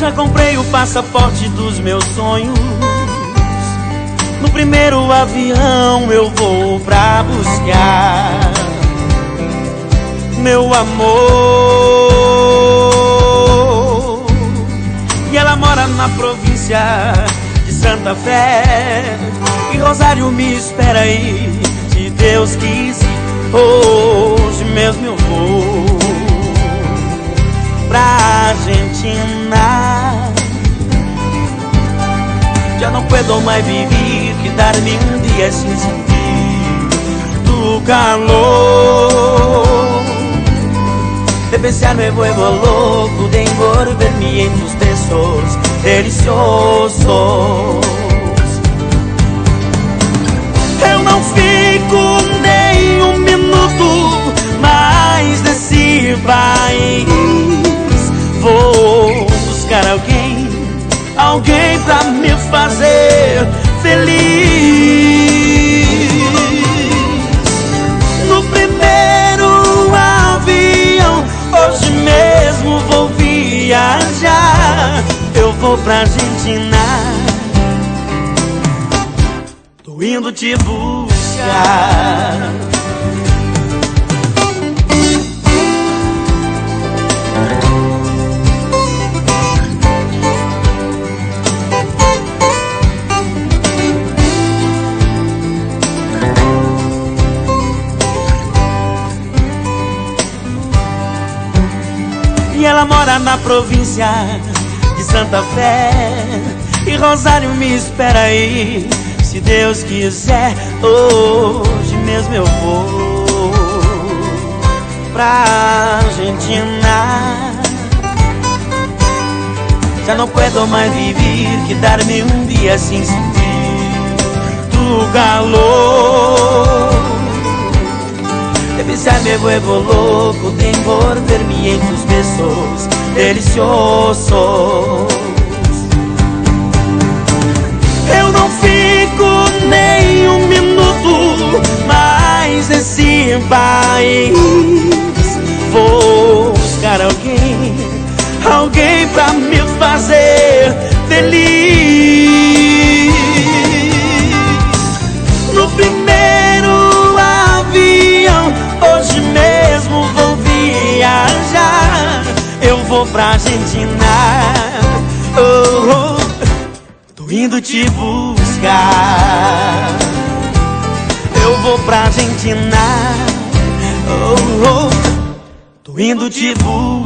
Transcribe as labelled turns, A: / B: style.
A: Já comprei o passaporte dos meus sonhos. No primeiro avião eu vou pra buscar meu amor. E ela mora na província de Santa Fé, e Rosário me espera aí, se Deus quiser. Hoje mesmo eu vou pra Argentina. Ya no puedo más vivir, quedarme un día sin sentir tu calor. De pensar me vuelvo loco, de envolverme en tus besos deliciosos. Eu não fico nem um minuto mais nesse país. Vou buscar alguém pra me fazer feliz. No primeiro avião, hoje mesmo vou viajar. Eu vou pra Argentina, tô indo te buscar. E ela mora na província de Santa Fé, e Rosário me espera aí, se Deus quiser. Hoje mesmo eu vou pra Argentina. Já não puedo mais vivir, quedarme um dia sin sentir tu calor. De pensar me vuelvo loco, de envolverme en tus besos deliciosos. Eu não fico nem um minuto mais nesse país. Vou buscar alguém pra me fazer feliz. No primeiro avião, hoje mesmo vou viajar. Eu vou pra Argentina, oh, oh, tô indo te buscar. Eu vou pra Argentina, oh, oh, tô indo te buscar.